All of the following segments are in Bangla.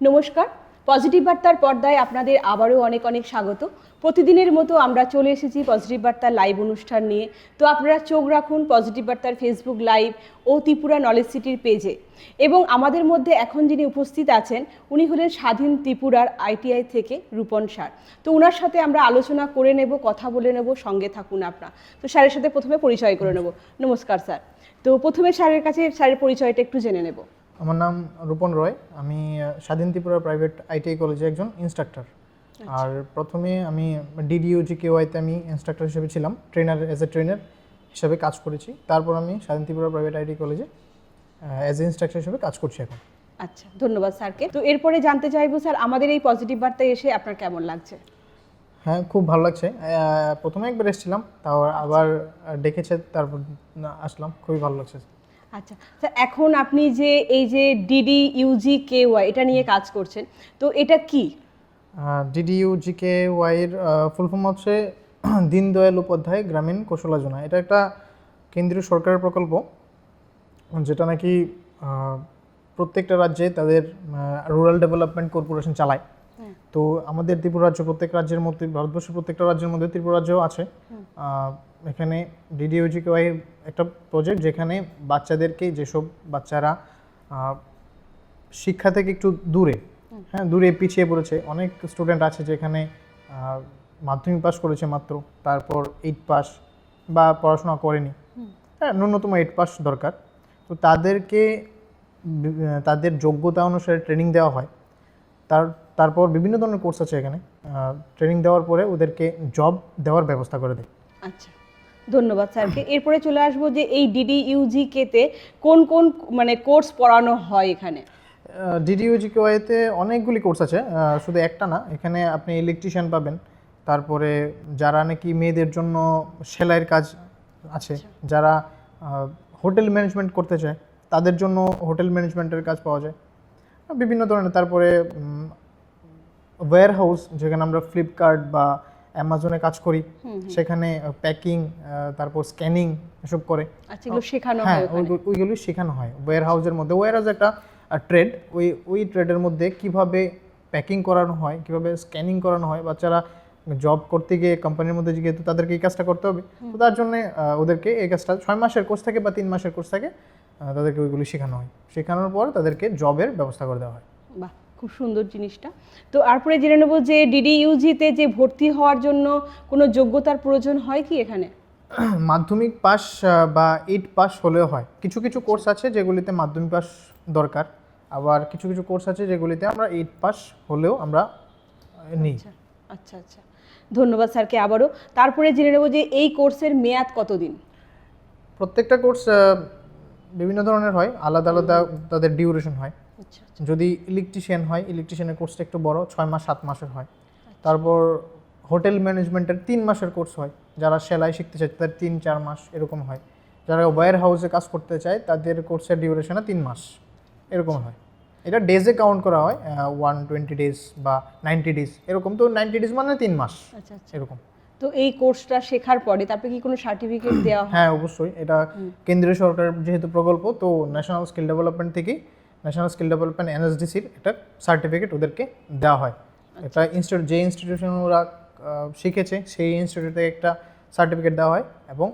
নমস্কার, পজিটিভ বার্তার পর্দায় আপনাদের আবারও অনেক অনেক স্বাগত। প্রতিদিনের মতো আমরা চলে এসেছি পজিটিভ বার্তার লাইভ অনুষ্ঠান নিয়ে। তো আপনারা চোখ রাখুন পজিটিভ বার্তার ফেসবুক লাইভ ও ত্রিপুরা নলেজ সিটির পেজে। এবং আমাদের মধ্যে এখন যিনি উপস্থিত আছেন উনি হলেন স্বাধীন ত্রিপুরার আইটিআই থেকে রূপন স্যার। তো ওনার সাথে আমরা আলোচনা করে নেব, কথা বলে নেব, সঙ্গে থাকুন আপনারা। তো স্যারের সাথে প্রথমে পরিচয় করে নেব। নমস্কার স্যার। তো প্রথমে স্যারের কাছে স্যারের পরিচয়টা একটু জেনে নেব। আমার নাম রূপন রয়, আমি স্বাধীন ত্রিপুরা প্রাইভেট আইটিআই কলেজে একজন ইনস্ট্রাক্টর। আর প্রথমে আমি DDUGKY-তে আমি ইনস্ট্রাক্টর হিসেবে ছিলাম, অ্যাজ এ ট্রেনার হিসেবে কাজ করেছি। তারপর আমি স্বাধীন ত্রিপুরা প্রাইভেট আইটিআই কলেজে অ্যাজ এ ইনস্ট্রাক্টর হিসেবে কাজ করছি এখন। আচ্ছা, ধন্যবাদ স্যারকে। তো এরপরে জানতে চাইবো স্যার, আমাদের এই পজিটিভ বার্তায় এসে আপনার কেমন লাগছে? হ্যাঁ, খুব ভালো লাগছে। প্রথমে একবার এসেছিলাম, তাও আবার ডেকেছে, তারপর আসলাম, খুবই ভালো লাগছে। আচ্ছা স্যার, এখন আপনি যে এই যে DDUGKY এটা নিয়ে কাজ করছেন, তো এটা কি? DDUGKY-এর ফুল ফর্ম হচ্ছে দীনদয়াল উপাধ্যায় গ্রামীণ কৌশল যোজনা। এটা একটা কেন্দ্রীয় সরকারের প্রকল্প, যেটা নাকি প্রত্যেকটা রাজ্যে তাদের রুরাল ডেভেলপমেন্ট কর্পোরেশন চালায়। তো আমাদের ত্রিপুরা রাজ্য প্রত্যেক রাজ্যের মধ্যে, ভারতবর্ষের প্রত্যেকটা রাজ্যের মধ্যে ত্রিপুরা রাজ্যও আছে। এখানে DDUGKY একটা প্রজেক্ট, যেখানে বাচ্চাদেরকে, যেসব বাচ্চারা শিক্ষা থেকে একটু দূরে পিছিয়ে পড়েছে, অনেক স্টুডেন্ট আছে যেখানে মাধ্যমিক পাস করেছে মাত্র, তারপর 8 পাস বা পড়াশোনা করেনি, ন্যূনতম 8 পাস দরকার। তো তাদেরকে তাদের যোগ্যতা অনুসারে ট্রেনিং দেওয়া হয়। তারপর বিভিন্ন ধরনের কোর্স আছে এখানে। ট্রেনিং দেওয়ার পরে ওদেরকে জব দেওয়ার ব্যবস্থা করে দেয়। আচ্ছা, ধন্যবাদ স্যারকে। এরপরে চলে আসবো যে এই DDUGK-তে কোন কোন মানে কোর্স পড়ানো হয় এখানে? DDUGKY-তে অনেকগুলি কোর্স আছে, শুধু একটা না। এখানে আপনি ইলেকট্রিশিয়ান পাবেন, তারপরে যারা নাকি মেয়েদের জন্য সেলাইয়ের কাজ আছে, যারা হোটেল ম্যানেজমেন্ট করতে চায় তাদের জন্য হোটেল ম্যানেজমেন্টের কাজ পাওয়া যায়, বিভিন্ন ধরনের। তারপরে ওয়্যার হাউস, যেখানে আমরা ফ্লিপকার্ট বা অ্যামাজনে কাজ করি, সেখানে প্যাকিং, তারপর স্ক্যানিং এসব করে। আচ্ছা, এগুলো শেখানো হ্যাঁ, হয়? ওইগুলো শেখানো হয় ওয়্যার হাউসের মধ্যে। ওয়্যার হাউস একটা ট্রেড, ওই ট্রেডের মধ্যে কিভাবে প্যাকিং করানো হয়, কিভাবে স্ক্যানিং করানো হয়। বাচ্চারা জব করতে গিয়ে কোম্পানির মধ্যে যেহেতু তাদেরকে এই কাজটা করতে হবে, তো তার জন্য ওদেরকে এই কাজটা 6 মাসের কোর্স থাকে বা 3 মাসের কোর্স থাকে, তাদেরকে ওইগুলি শেখানো হয়। শেখানোর পর তাদেরকে জবের ব্যবস্থা করে দেওয়া হয়। বাহ, খুব সুন্দর জিনিসটা। তো তারপরে জেনে নেব যে DDUG-তে যে ভর্তি হওয়ার জন্য কোনো যোগ্যতার প্রয়োজন হয় কি এখানে? মাধ্যমিক পাস বা 8 পাস হলেও হয়। কিছু কিছু কোর্স আছে যেগুলিতে মাধ্যমিক পাস দরকার, আবার কিছু কিছু কোর্স আছে যেগুলিতে আমরা 8 পাস হলেও আমরা নিই। আচ্ছা আচ্ছা, ধন্যবাদ স্যারকে আবারও। তারপরে জেনে নেব যে এই কোর্সের মেয়াদ কতদিন? প্রত্যেকটা কোর্স বিভিন্ন ধরনের হয়, আলাদা আলাদা তাদের ডিউরেশন হয়। যদি ইলেকট্রিশিয়ান হয়, ইলেকট্রিশিয়ানের কোর্সটা একটু বড়, 6 মাস 7 মাসের হয়। তারপর হোটেল ম্যানেজমেন্টের 3 মাসের কোর্স হয়। যারা সেলাই শিখতে চায় তাদের 3-4 মাস এরকম হয়। যারা ওয়্যার হাউসে কাজ করতে চায় তাদের কোর্সের ডিউরেশনে 3 মাস এরকম হয়। এটা ডেজে কাউন্ট করা হয়, 120 ডেজ বা 90 ডেজ এরকম। তো 90 ডেজ মানে 3 মাস এরকম। তো এই কোর্সটা শেখার পরে তারপরে কি কোনো সার্টিফিকেট দেওয়া হয়? হ্যাঁ, অবশ্যই। এটা কেন্দ্রীয় সরকারের যেহেতু প্রকল্প, তো ন্যাশনাল স্কিল ডেভেলপমেন্ট থেকে, ন্যাশনাল স্কিল ডেভেলপমেন্ট NSDC-র একটা সার্টিফিকেট ওদেরকে দেওয়া হয়। একটা যে ইনস্টিটিউশন ওরা শিখেছে সেই ইনস্টিটিউট থেকে একটা সার্টিফিকেট দেওয়া হয়, এবং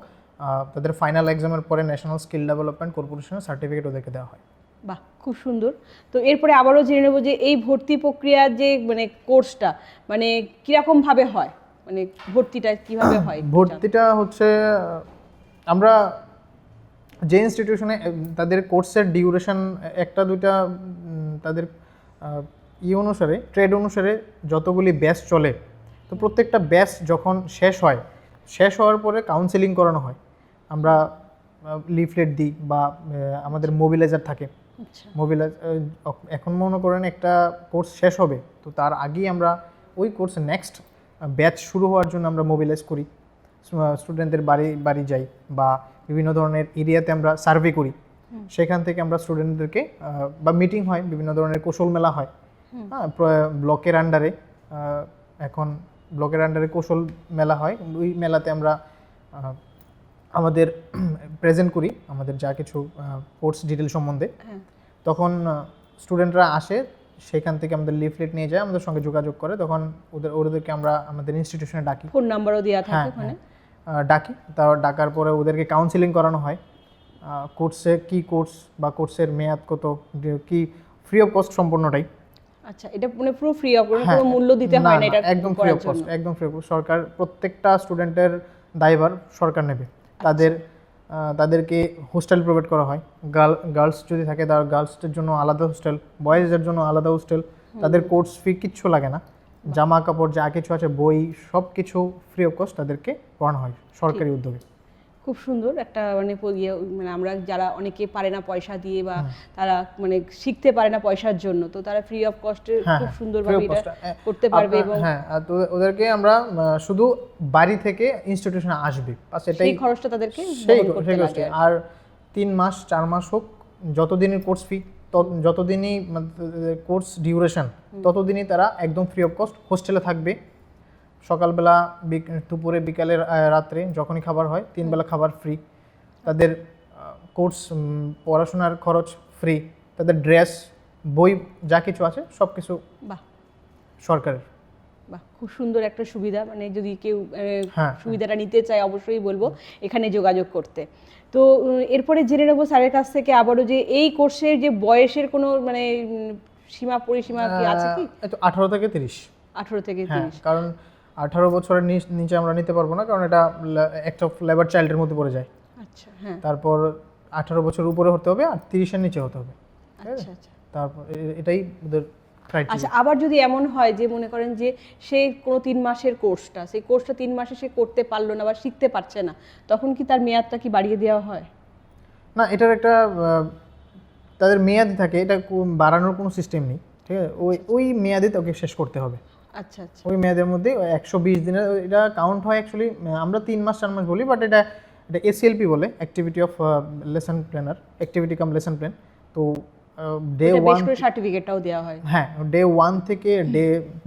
তাদের ফাইনাল এক্সামের পরে ন্যাশনাল স্কিল ডেভেলপমেন্ট কর্পোরেশনের সার্টিফিকেট ওদেরকে দেওয়া হয়। বাহ, খুব সুন্দর। তো এরপরে আবারও জেনে নেব যে এই ভর্তি প্রক্রিয়ার যে মানে কোর্সটা মানে কীরকমভাবে হয়, মানে ভর্তিটা কিভাবে হয়? ভর্তিটা হচ্ছে, আমরা যে ইনস্টিটিউশনে তাদের কোর্সের ডিউরেশন একটা দুইটা, তাদের অনুসারে, ট্রেড অনুসারে যতগুলি ব্যাচ চলে, তো প্রত্যেকটা ব্যাচ যখন শেষ হওয়ার পরে কাউন্সেলিং করানো হয়। আমরা লিফলেট দিই বা আমাদের মোবিলাইজার থাকে। এখন মনে করেন একটা কোর্স শেষ হবে, তো তার আগেই আমরা ওই কোর্সে নেক্সট ব্যাচ শুরু হওয়ার জন্য আমরা মোবিলাইজ করি, স্টুডেন্টদের বাড়ি যাই বা বিভিন্ন ধরনের এরিয়াতে আমরা সার্ভে করি। সেখান থেকে আমরা স্টুডেন্টদেরকে বা মিটিং হয়, বিভিন্ন ধরনের কৌশল মেলা হয়। হ্যাঁ, ব্লকের আন্ডারে, এখন ব্লকের আন্ডারে কৌশল মেলা হয়। ওই মেলাতে আমরা আমাদের প্রেজেন্ট করি আমাদের যা কিছু কোর্স ডিটেল সম্বন্ধে। তখন স্টুডেন্টরা আসে, সেখান থেকে আমাদের লিফলেট নিয়ে যায়, আমাদের সঙ্গে যোগাযোগ করে, তখন ওদেরকে আমরা আমাদের ইনস্টিটিউশনে ডাকি। ফোন নাম্বারও দেওয়া থাকে হ্যাঁ ওখানে। ডাকি, তারপর ডাকার পরে ওদেরকে কাউন্সিলিং করানো হয়, কোর্সে কি কোর্স বা কোর্সের মেয়াদ কত, কি, ফ্রি অফ কস্ট সম্পূর্ণটাই। আচ্ছা, এটা মানে পুরো ফ্রি অফ, কোনো হ্যাঁ, মূল্য দিতে হয় না এটা একদম ফ্রি অফ কস্ট, একদম ফ্রি অফ কস্ট। সরকার প্রত্যেকটা স্টুডেন্টের দায়ভার সরকার নেবে। তাদেরকে হোস্টেল প্রোভাইড করা হয়, গার্লস যদি থাকে তার গার্লসদের জন্য আলাদা হোস্টেল, বয়েজের জন্য আলাদা হোস্টেল। তাদের কোর্স ফি কিচ্ছু লাগে না, জামা কাপড় যা কিছু আছে, বই, সব কিছু ফ্রি অফ কস্ট তাদেরকে পড়ানো হয় সরকারি উদ্যোগে। খুব সুন্দর একটা মানে আমরা যারা অনেকে পারে না পয়সা দিয়ে বা তারা মানে শিখতে পারে না পয়সার জন্য, তো তারা ফ্রি অফ কস্টে খুব সুন্দরভাবে এটা করতে পারবে। এবং হ্যাঁ, তো ওদেরকে আমরা শুধু বাড়ি থেকে ইনস্টিটিউশনে আসবে, সেই খরচটা তাদেরকে বহন করতে লাগে। আর 3 মাস 4 মাস হোক, যতদিনের কোর্স ফি, যতদিনই কোর্স ডিউরেশন, ততদিনই তারা একদম ফ্রি অফ কস্ট হোস্টেলে থাকবে। সকালবেলা, দুপুরে, বিকালে, রাত্রে যখনই খাবার হয় 3 বেলা খাবার ফ্রি। তাদের কোর্স পড়াশোনার খরচ ফ্রি, তাদের ড্রেস, বই যা কিছু আছে সব কিছু বাহ সরকারের। বাহ, খুব সুন্দর একটা সুবিধা। মানে যদি কেউ হ্যাঁ, সুবিধাটা নিতে চায় অবশ্যই বলবো এখানে যোগাযোগ করতে। তো এরপরে জেনে নেবো স্যারের কাছ থেকে আবারও যে এই কোর্সের যে বয়সের কোনো মানে সীমা পরিসীমা কি আছে কি? 18 থেকে 30। 18 থেকে হ্যাঁ, 30। কারণ 18 বছরের নিচে আমরা নিতে পারবো না, কারণ এটা একটা লেবার চাইল্ডের মধ্যে পড়ে যায়। আচ্ছা, হ্যাঁ। তারপর 18 বছর উপরে হতে হবে আর 30-এর নিচে হতে হবে। আচ্ছা আচ্ছা তারপর এটাই ওদের ক্রাইটেরিয়া। আচ্ছা, আবার যদি এমন হয় যে মনে করেন যে সে কোনো 3 মাসের কোর্সটা, সেই কোর্সটা 3 মাসে সে করতে পারলো না বা শিখতে পারছে না, তখন কি তার মেয়াদটা কি বাড়িয়ে দেওয়া হয়? না, এটার একটা তাদের মেয়াদি থাকে, এটা বাড়ানোর কোনো সিস্টেম নেই, ঠিক আছে? ওই মেয়াদে তোকে শেষ করতে হবে। আচ্ছা আচ্ছা, ওই মেয়াদের মধ্যে 120 দিনের এটা কাউন্ট হয়। অ্যাকচুয়ালি আমরা 3 মাস 4 মাস বলি, বাট এটা এসএলপি বলে, activity of lesson planner, activity cum lesson plan. তো ডে এটা বেশ 1, করে সার্টিফিকেটটাও দেওয়া হয়। হ্যাঁ, ডে 1 থেকে ডে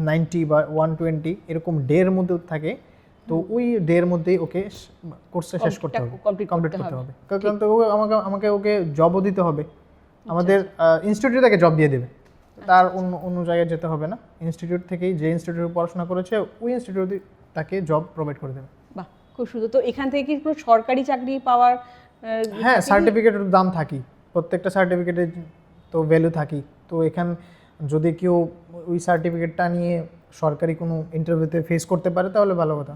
90 বা 120 এরকম ডের মধ্যে থাকে। তো ওই ডের মধ্যেই ওকে কোর্সটা শেষ করতে হবে, কমপ্লিট করতে হবে। কারণ তো আমাকে ওকে জবও দিতে হবে। আমাদের ইনস্টিটিউট থেকে জব দিয়ে দেবে, তার অন্য জায়গায় যেতে হবে না। ইনস্টিটিউট থেকেই, যে ইনস্টিটিউটে পড়াশোনা করেছে ওই ইনস্টিটিউটে তাকে জব প্রোভাইড করে দেবে। বাহ, খুব সুন্দর। তো এখান থেকে কি কোনো সরকারি চাকরি পাওয়ার হ্যাঁ, সার্টিফিকেটের দাম থাকি, প্রত্যেকটা সার্টিফিকেটের তো ভ্যালু থাকি। তো যদি কেউ ওই সার্টিফিকেটটা নিয়ে সরকারি কোনো ইন্টারভিউতে ফেস করতে পারে তাহলে ভালো কথা,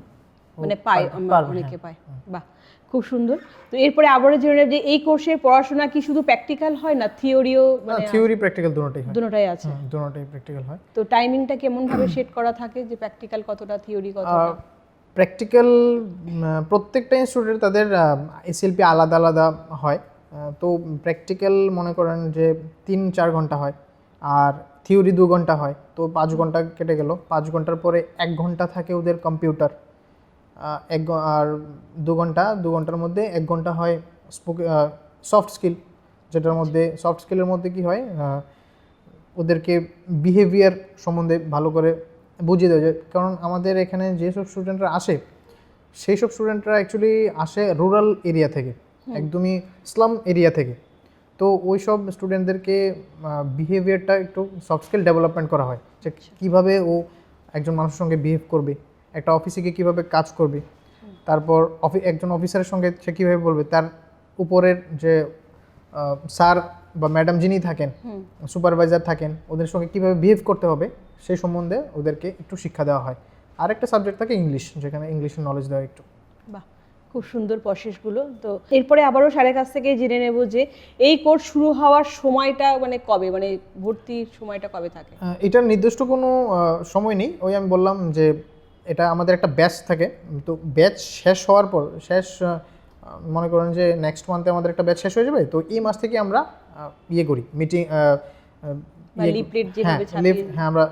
মানে পায়, অনেকে পায়। বাহ, খুব সুন্দর। তো এরপরে আবারও জেনে নেব যে এই কোর্সের পড়াশোনা কি শুধু প্র্যাকটিক্যাল হয় না থিওরিও? মানে থিওরি প্র্যাকটিক্যাল দুটোটাই হয়। দুটোটাই আছে। দুটোটাই প্র্যাকটিক্যাল হয়। তো টাইমিংটা কেমন ভাবে সেট করা থাকে যে প্র্যাকটিক্যাল কতটা, থিওরি কতটা? প্র্যাকটিক্যাল প্রত্যেকটা ইনস্টিটিউটে তাদের এসএলপি আলাদা আলাদা হয়। তো প্র্যাকটিক্যাল মনে করেন যে 3-4 ঘন্টা হয়, আর থিওরি 2 ঘন্টা হয়। তো 5 ঘন্টা কেটে গেল। 5 ঘন্টার পরে 1 ঘন্টা থাকে ওদের কম্পিউটার, আর 2 ঘন্টার মধ্যে 1 ঘন্টা হয় সফট স্কিল, যেটার মধ্যে সফট স্কিলের মধ্যে কি হয়, ওদেরকে বিহেভিয়ার সম্বন্ধে ভালো করে বুঝিয়ে দেওয়া যায়। কারণ আমাদের এখানে যেসব স্টুডেন্টরা আসে, সেই সব স্টুডেন্টরা অ্যাকচুয়ালি আসে রুরাল এরিয়া থেকে, একদমই স্লাম এরিয়া থেকে। তো ওই সব স্টুডেন্টদেরকে বিহেভিয়ারটা একটু সফট স্কিল ডেভেলপমেন্ট করা হয়, যে কীভাবে ও একজন মানুষের সঙ্গে বিহেভ করবে, একটা অফিসে গিয়ে কীভাবে কাজ করবে, তারপর একজন অফিসারের সঙ্গে সে কীভাবে বলবে, তার উপরের যে স্যার বা ম্যাডাম যিনি থাকেন, সুপারভাইজার থাকেন, ওদের সঙ্গে কীভাবে বিহেভ করতে হবে সেই সম্বন্ধে ওদেরকে একটু শিক্ষা দেওয়া হয়। আর একটা সাবজেক্ট থাকে ইংলিশ, যেখানে ইংলিশের নলেজ দেওয়া একটু। বাহ, খুব সুন্দর প্রসেসগুলো। তো এরপরে আবারও স্যারের কাছ থেকে জেনে নেব যে এই কোর্স শুরু হওয়ার সময়টা মানে কবে, মানে ভর্তির সময়টা কবে থাকে? এটার নির্দিষ্ট কোনো সময় নেই। ওই আমি বললাম যে এটা আমাদের একটা ব্যাচ থাকে। তো ব্যাচ শেষ হওয়ার পর মনে করেন যে নেক্সট মান্থে আমাদের একটা ব্যাচ শেষ হয়ে যাবে। তো এই মাস থেকে আমরা করি মিটিং, হ্যাঁ,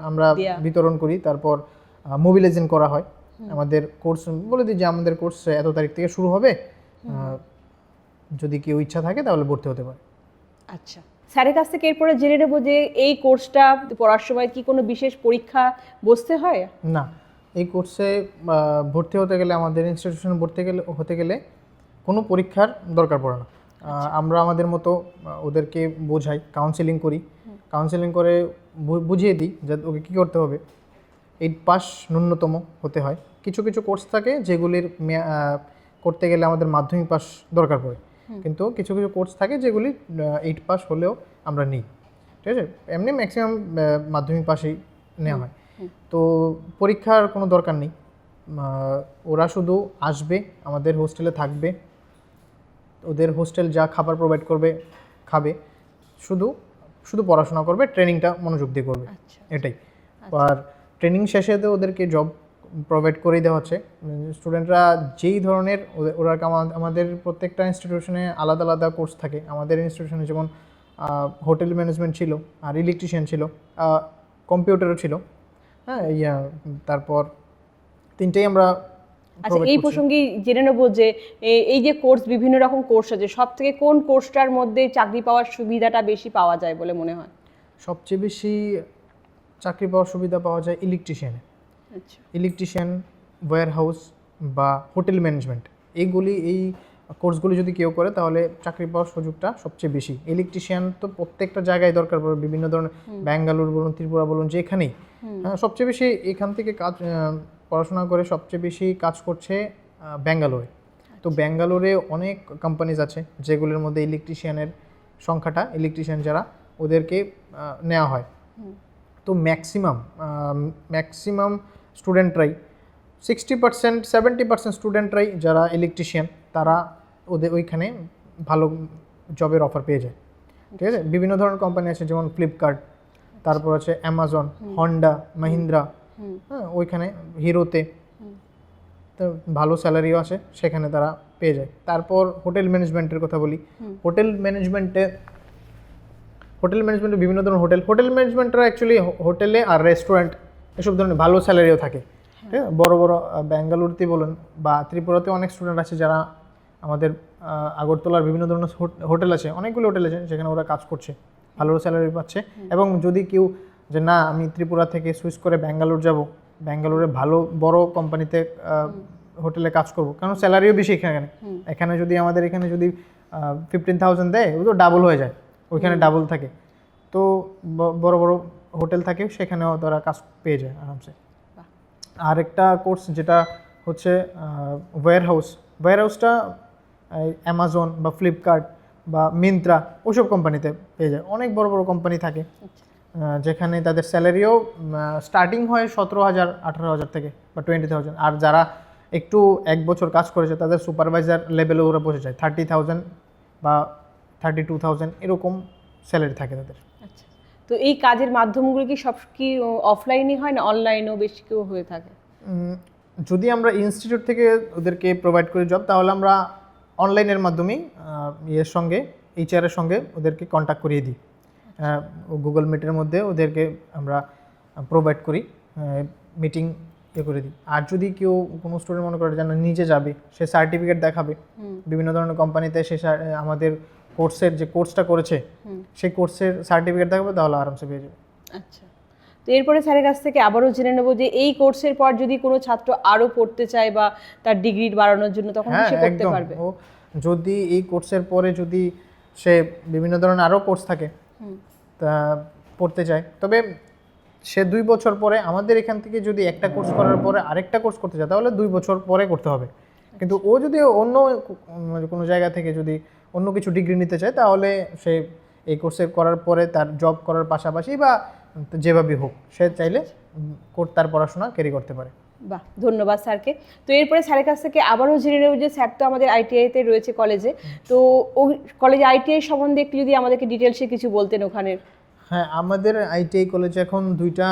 আমরা বিতরণ করি। তারপর মোবিলাইজেশন করা হয়। আমাদের কোর্স বলে দিই যে আমাদের কোর্স এত তারিখ থেকে শুরু হবে, যদি কেউ ইচ্ছা থাকে তাহলে ভর্তি হতে পারে। আচ্ছা, স্যারের কাছ থেকে এরপরে জেনে নেব যে এই কোর্সটা পড়ার সময় কি কোনো বিশেষ পরীক্ষা বসতে হয়? না, এই কোর্সে ভর্তি হতে গেলে, আমাদের ইনস্টিটিউশনে হতে গেলে কোনো পরীক্ষার দরকার পড়ে না। আমরা আমাদের মতো ওদেরকে বোঝাই, কাউন্সেলিং করি। কাউন্সেলিং করে বুঝিয়ে দিই যে ওকে কী করতে হবে। 8 পাস ন্যূনতম হতে হয়। কিছু কিছু কোর্স থাকে যেগুলির করতে গেলে আমাদের মাধ্যমিক পাস দরকার পড়ে, কিন্তু কিছু কিছু কোর্স থাকে যেগুলি 8 পাস হলেও আমরা নিই, ঠিক আছে। এমনি ম্যাক্সিমাম মাধ্যমিক পাসেই নেওয়া হয়। তো পরীক্ষার কোনো দরকার নেই, ওরা শুধু আসবে, আমাদের হোস্টেলে থাকবে, ওদের হোস্টেল যা খাবার প্রোভাইড করবে খাবে, শুধু শুধু পড়াশোনা করবে, ট্রেনিংটা মনোযোগ দিয়ে করবে, এটাই। আর ট্রেনিং শেষে তো ওদেরকে জব প্রোভাইড করেই দেওয়া হচ্ছে। স্টুডেন্টরা যেই ধরনের ওরা আমাদের প্রত্যেকটা ইনস্টিটিউশনে আলাদা আলাদা কোর্স থাকে। আমাদের ইনস্টিটিউশনে যেমন হোটেল ম্যানেজমেন্ট ছিল, আর ইলেকট্রিশিয়ান ছিল, কম্পিউটারও ছিল, হ্যাঁ, তারপর তিনটেই আমরা। আচ্ছা, এই প্রসঙ্গে জেনে নেবো যে এই যে কোর্স, বিভিন্ন রকম কোর্স আছে, সব থেকে কোন কোর্সটার মধ্যে চাকরি পাওয়ার সুবিধাটা বেশি পাওয়া যায় বলে মনে হয়? সবচেয়ে বেশি চাকরি পাওয়ার সুবিধা পাওয়া যায় ইলেকট্রিশিয়ানে। আচ্ছা, ইলেকট্রিশিয়ান, ওয়্যার হাউস বা হোটেল ম্যানেজমেন্ট, এই কোর্সগুলি যদি কেউ করে তাহলে চাকরি পাওয়ার সুযোগটা সবচেয়ে বেশি। ইলেকট্রিশিয়ান তো প্রত্যেকটা জায়গায় দরকার পড়ে, বিভিন্ন ধরনের, ব্যাঙ্গালোর বলুন, ত্রিপুরা বলুন, যেখানেই। হ্যাঁ, সবচেয়ে বেশি এখান থেকে পড়াশোনা করে সবচেয়ে বেশি কাজ করছে ব্যাঙ্গালোরে। তো ব্যাঙ্গালোরে অনেক কোম্পানিজ আছে যেগুলোর মধ্যে ইলেকট্রিশিয়ানের সংখ্যাটা, ইলেকট্রিশিয়ান যারা, ওদেরকে নেওয়া হয়। তো ম্যাক্সিমাম স্টুডেন্টরাই, 60% 70% স্টুডেন্টরাই যারা ইলেকট্রিশিয়ান, তারা ওইখানে ভালো জবের অফার পেয়ে যায়, ঠিক আছে। বিভিন্ন ধরনের কোম্পানি আছে, যেমন ফ্লিপকার্ট, তারপর আছে অ্যামাজন, হন্ডা, মাহিন্দ্রা, হ্যাঁ, ওইখানে হিরোতে তো ভালো স্যালারিও আছে, সেখানে তারা পেয়ে যায়। তারপর হোটেল ম্যানেজমেন্টের কথা বলি। হোটেল ম্যানেজমেন্টে বিভিন্ন ধরনের হোটেল ম্যানেজমেন্টরা অ্যাকচুয়ালি হোটেলে আর রেস্টুরেন্ট এসব ধরনের ভালো স্যালারিও থাকে, ঠিক আছে। বড় বড় ব্যাঙ্গালোরতে বলুন বা ত্রিপুরাতে অনেক স্টুডেন্ট আছে যারা আমাদের আগরতলার বিভিন্ন ধরনের হোটেল আছে, অনেকগুলো হোটেল আছে যেখানে ওরা কাজ করছে, ভালো স্যালারি পাচ্ছে। এবং যদি কেউ যে না, আমি ত্রিপুরা থেকে সুইচ করে ব্যাঙ্গালোর যাব, ব্যাঙ্গালোরে ভালো বড় কোম্পানিতে হোটেলে কাজ করব, কারণ স্যালারিও বেশি এখানে যদি আমাদের এখানে যদি 15,000 দেয়, ও তো ডাবল হয়ে যায়, ওইখানে ডাবল থাকে। তো বড় বড় হোটেল থাকে, সেখানেও তারা কাজ পেয়ে যায় আরামসে। আর একটা কোর্স যেটা হচ্ছে ওয়্যার হাউসটা অ্যামাজন বা ফ্লিপকার্ট বা মিন্ত্রা, ওইসব কোম্পানিতে পেয়ে যায়। অনেক বড় বড় কোম্পানি থাকে যেখানে তাদের স্যালারিও স্টার্টিং হয় 17,000 18,000 থেকে বা 20,000। আর যারা একটু 1 বছর কাজ করেছে তাদের সুপারভাইজার লেভেলে ওরা বসে যায়, 30,000 বা 32,000 এরকম স্যালারি থাকে তাদের। আচ্ছা, তো এই কাজের মাধ্যমগুলো কি সব কি অফলাইনে হয় না অনলাইনেও বেশি কেউ হয়ে থাকে? যদি আমরা ইনস্টিটিউট থেকে ওদেরকে প্রোভাইড করি জব, তাহলে আমরা অনলাইনের মাধ্যমেই এইচআরের সঙ্গে ওদেরকে কন্ট্যাক্ট করিয়ে দিই। গুগল মিটের মধ্যে ওদেরকে আমরা প্রোভাইড করি, মিটিং করে দিই। আর যদি কেউ কোনো স্টুডেন্ট মনে করে যেন নিজে যাবে, সে সার্টিফিকেট দেখাবে বিভিন্ন ধরনের কোম্পানিতে, সে আমাদের কোর্সের যে কোর্সটা করেছে সেই কোর্সের সার্টিফিকেট দেখাবে, তাহলে আরামসে পেয়ে যাবে। আচ্ছা, তো এরপরে স্যারের কাছ থেকে আবারও জেনে নেব যে এই কোর্সের পর যদি কোনো ছাত্র আরও পড়তে চায় বা তার ডিগ্রি বাড়ানোর জন্য, তখন সে করতে পারবে? ও যদি এই কোর্সের পরে যদি সে বিভিন্ন ধরনের আরও কোর্স থাকে তা পড়তে চায়, তবে সে 2 বছর পরে আমাদের এখান থেকে যদি একটা কোর্স করার পরে আরেকটা কোর্স করতে চায়, তাহলে 2 বছর পরে করতে হবে। কিন্তু ও যদি অন্য কোনো জায়গা থেকে যদি অন্য কিছু ডিগ্রি নিতে চায়, তাহলে সে এই কোর্সে করার পরে তার জব করার পাশাপাশি বা যেভাবে হোক, সে চাইলে তার পড়াশোনা ক্যারি করতে পারে। বাহ, ধন্যবাদ স্যারকে। তো এরপরে স্যারের কাছ থেকে আবারও জেনে নেব যে স্যার তো আমাদের আইটিআইতে রয়েছে কলেজে, তো ওই কলেজে আইটিআই সম্বন্ধে একটু যদি আমাদেরকে ডিটেলসে কিছু বলতেন ওখানের। হ্যাঁ, আমাদের আইটিআই কলেজে এখন 2টা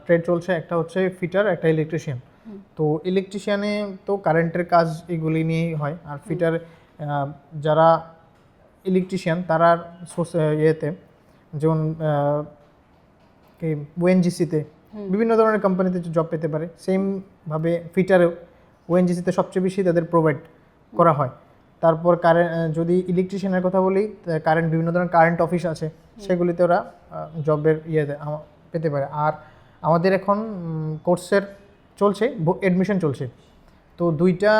ট্রেড চলছে, একটা হচ্ছে ফিটার, একটা ইলেকট্রিশিয়ান। তো ইলেকট্রিশিয়ানে তো কারেন্টের কাজ এগুলি নিয়েই হয়, আর ফিটার যারা ইলেকট্রিশিয়ান তারা ইয়েতে, যেমন ওএনজিসিতে বিভিন্ন ধরনের কোম্পানিতে জব পেতে পারে। সেমভাবে ফিটারেও ওএনজিসিতে সবচেয়ে বেশি তাদের প্রোভাইড করা হয়। তারপর যদি ইলেকট্রিশিয়ানের কথা বলি, বিভিন্ন ধরনের কারেন্ট অফিস আছে, সেগুলিতে ওরা জবের পেতে পারে। আর আমাদের এখন কোর্সের অ্যাডমিশন চলছে, তো 2টা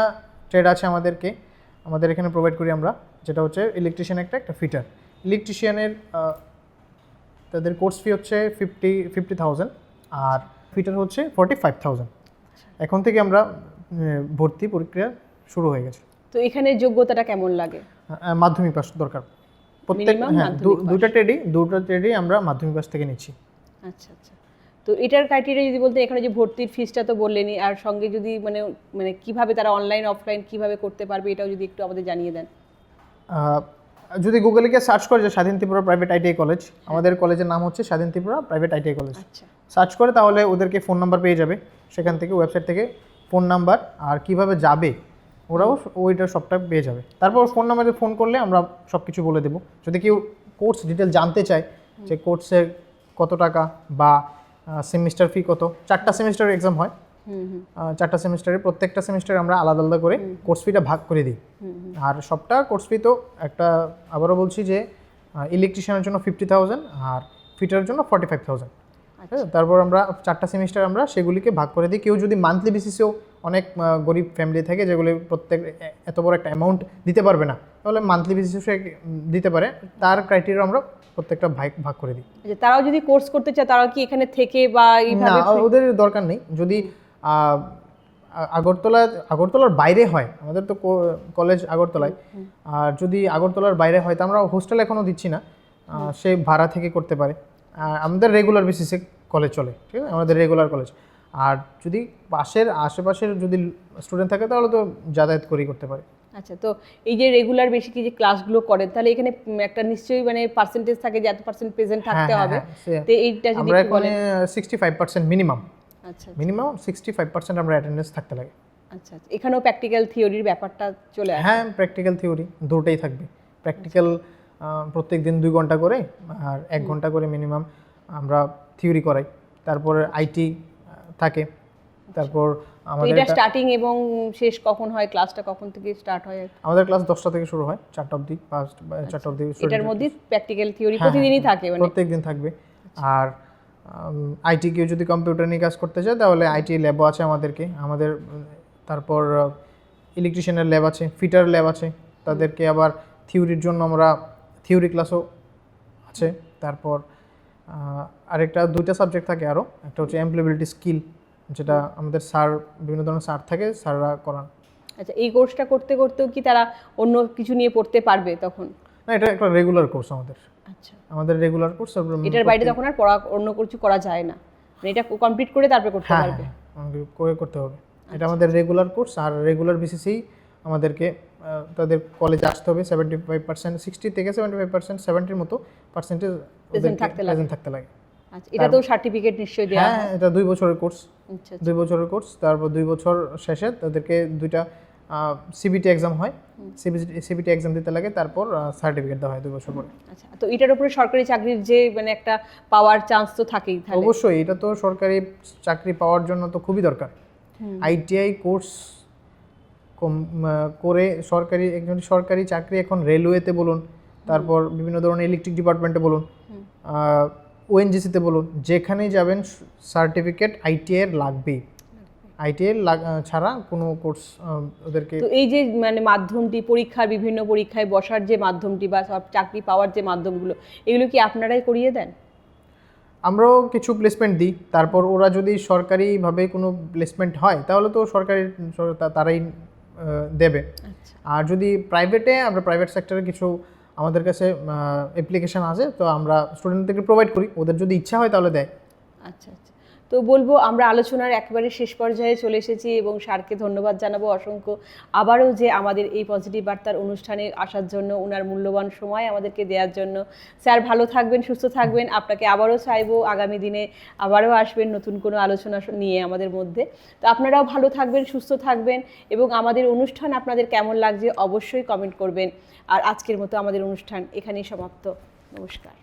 ট্রেড আছে আমাদের এখানে প্রোভাইড করি আমরা, যেটা হচ্ছে ইলেকট্রিশিয়ান একটা ফিটার। ইলেকট্রিশিয়ানের তাদের কোর্স ফি হচ্ছে 50,000 আর ফিটার হচ্ছে 45,000। এখন থেকে আমরা ভর্তি প্রক্রিয়া শুরু হয়ে গেছে। তো এখানে যোগ্যতাটা কেমন লাগে? মাধ্যমিক পাস দরকার প্রত্যেক, Minimum হ্যাঁ মাধ্যমিক পাস। দুটো ট্রেডই আমরা মাধ্যমিক পাস থেকে নিচ্ছি। আচ্ছা আচ্ছা। তো এটার ক্রাইটেরিয়া যদি বলতে, এখানে যে ভর্তির ফিসটা তো বললেনই, আর সঙ্গে যদি মানে মানে কিভাবে তারা অনলাইন অফলাইন কিভাবে করতে পারবে এটাও যদি একটু আমাদের জানিয়ে দেন। যদি গুগলে গিয়ে সার্চ করে যে স্বাধীন ত্রিপুরা প্রাইভেট আইটিআই কলেজ, আমাদের কলেজের নাম হচ্ছে স্বাধীন ত্রিপুরা প্রাইভেট আইটিআই কলেজ, আচ্ছা সার্চ করে তাহলে ওদেরকে ফোন নাম্বার পেয়ে যাবে, সেখান থেকে ওয়েবসাইট থেকে ফোন নাম্বার আর কিভাবে যাবে ওরাও ওইটা সবটা পেয়ে যাবে। তারপর ফোন নাম্বারে ফোন করলে আমরা সব কিছু বলে দেবো। যদি কেউ কোর্স ডিটেল জানতে চায় যে কোর্সের কত টাকা বা সেমিস্টার ফি কত, 4টা সেমিস্টার এক্সাম হয়, 4টা সেমিস্টারে প্রত্যেকটা সেমিস্টারে আমরা আলাদা আলাদা করে কোর্স ফিটা ভাগ করে দিই। আর সবটা কোর্স ফি তো একটা, আবারও বলছি যে ইলেকট্রিশিয়ানের জন্য 50,000 আর ফিটারের জন্য 45,000। তারপর আমরা 4টা সেমিস্টার আমরা সেগুলিকে ভাগ করে দিই। কেউ যদি মান্থলি বেসিসেও, অনেক গরিব ফ্যামিলি থাকে যেগুলি প্রত্যেক এত বড় একটা অ্যামাউন্ট দিতে পারবে না, তাহলে মান্থলি বেসিসে সে দিতে পারে, তার ক্রাইটেরিয়া আমরা প্রত্যেকটা ভাগ করে দিই। আচ্ছা, তারাও যদি কোর্স করতে চায় তারাও কি এখানে থেকে বা না, এইভাবে ওদের দরকার নেই। যদি আগরতলার বাইরে হয়, আমাদের তো কলেজ আগরতলায়, আর যদি আগরতলার বাইরে হয় তা আমরা হোস্টেল এখনও দিচ্ছি না, সে ভাড়া থেকে করতে পারে। আমাদের রেগুলার বেসিসে কলেজ চলে, ঠিক আছে, আমাদের রেগুলার কলেজ। আর যদি আশেপাশের যদি স্টুডেন্ট থাকে তাহলে তো যাতায়াত করেই করতে পারে। আচ্ছা, তো এই যে রেগুলার বেসিক যে ক্লাসগুলো করেন, তাহলে এখানে একটা নিশ্চয়ই মানে পার্সেন্টেজ থাকে যে এত পার্সেন্ট প্রেজেন্ট থাকতে হবে। তো এইটা যদি আমরা একটু এখানে বলেন। 65% মিনিমাম, আচ্ছা 65% আমরা অ্যাটেন্ডেন্স থাকতে লাগে। আচ্ছা আচ্ছা, এখানেও প্র্যাকটিক্যাল থিওরির ব্যাপারটা চলে আসে। হ্যাঁ, প্র্যাকটিক্যাল থিওরি দুটোই থাকবে। প্র্যাকটিক্যাল প্রত্যেক দিন 2 ঘন্টা করে আর 1 ঘন্টা করে মিনিমাম আমরা থিওরি করাই। তারপরে আইটি থাকে। তারপর তো আমাদের এটা স্টার্টিং এবং শেষ কখন হয়, ক্লাসটা কখন থেকে স্টার্ট হয়? আমাদের ক্লাস 10টা থেকে শুরু হয়, 4টা অবধি, 4টা অবধি। এটার মধ্যে প্র্যাকটিক্যাল থিওরি প্রতিদিনই থাকে মানে? প্রত্যেক দিন থাকবে। আর আইটি কেউ যদি কম্পিউটার নিয়ে কাজ করতে চায় তাহলে আইটি ল্যাবও আছে আমাদের। তারপর ইলেকট্রিশিয়ানের ল্যাব আছে, ফিটার ল্যাব আছে, তাদেরকে আবার থিওরির জন্য আমরা থিওরি ক্লাসও আছে। তারপর আরেকটা 2টা সাবজেক্ট থাকে আরও, একটা হচ্ছে এমপ্লয়েবিলিটি স্কিল, যেটা আমাদের বিভিন্ন ধরনের স্যার থাকে, স্যাররা করান। আচ্ছা, এই কোর্সটা করতে করতেও কি তারা অন্য কিছু নিয়ে পড়তে পারবে তখন? না, এটা একটা রেগুলার কোর্স আমাদের। আচ্ছা, আমাদের রেগুলার কোর্স। এটার বাইরে তখন আর পড়া অন্য কিছু করা যায় না, মানে এটা কমপ্লিট করে তারপরে করতে পারবে? করতে হবে। এটা আমাদের রেগুলার কোর্স, আর রেগুলার বেসিসেই আমাদেরকে তাদের কলেজে আসতে হবে। 75%, 60 থেকে 75%, 70-র মতো পার্সেন্টেজ প্রেজেন্ট থাকতে লাগে। আচ্ছা, এটা তো সার্টিফিকেট নিশ্চয়ই দেওয়া হয়? হ্যাঁ, এটা 2 বছরের কোর্স। আচ্ছা 2 বছরের কোর্স। তারপর 2 বছর শেষে তাদেরকে 2টা সিবিটি এক্সাম হয়, সিবিটি এক্সাম দিতে লাগে, তারপর সার্টিফিকেট দেওয়া হয় 2 বছর পরে। আচ্ছা, তো এটার উপরে সরকারি চাকরির যে মানে একটা পাওয়ার চান্স তো থাকেই তাহলে? অবশ্যই, এটা তো সরকারি চাকরি পাওয়ার জন্য তো খুবই দরকার। আইটিআই কোর্স করে একজন সরকারি চাকরি, এখন রেলওয়েতে বলুন, তারপর বিভিন্ন ধরনের ইলেকট্রিক ডিপার্টমেন্টে বলুন, ওএনজিসিতে বলুন, যেখানেই যাবেন সার্টিফিকেট আইটিআই এর লাগবেই। আইটিআই ছাড়া কোনো কোর্স ওদেরকে। তো এই যে মানে মাধ্যমটি, বিভিন্ন পরীক্ষায় বসার যে মাধ্যমটি বা সব চাকরি পাওয়ার যে মাধ্যমগুলো, এগুলো কি আপনারাই করিয়ে দেন? আমরাও কিছু প্লেসমেন্ট দিই। তারপর ওরা যদি সরকারিভাবে কোনো প্লেসমেন্ট হয় তাহলে তো তারাই দেবে। আর যদি প্রাইভেটে, আমরা প্রাইভেট সেক্টরে কিছু আমাদের কাছে অ্যাপ্লিকেশান আছে, তো আমরা স্টুডেন্টদেরকে প্রোভাইড করি, ওদের যদি ইচ্ছা হয় তাহলে দেয়। আচ্ছা আচ্ছা, তো বলবো আমরা আলোচনার একেবারে শেষ পর্যায়ে চলে এসেছি এবং স্যারকে ধন্যবাদ জানাবো অসংখ্য, আবারও যে আমাদের এই পজিটিভ বার্তার অনুষ্ঠানে আসার জন্য, ওনার মূল্যবান সময় আমাদেরকে দেওয়ার জন্য। স্যার ভালো থাকবেন, সুস্থ থাকবেন। আপনাকে আবারও চাইবো আগামী দিনে আবারও আসবেন নতুন কোনো আলোচনা নিয়ে আমাদের মধ্যে। তো আপনারাও ভালো থাকবেন, সুস্থ থাকবেন, এবং আমাদের অনুষ্ঠান আপনাদের কেমন লাগছে অবশ্যই কমেন্ট করবেন। আর আজকের মতো আমাদের অনুষ্ঠান এখানেই সমাপ্ত। নমস্কার।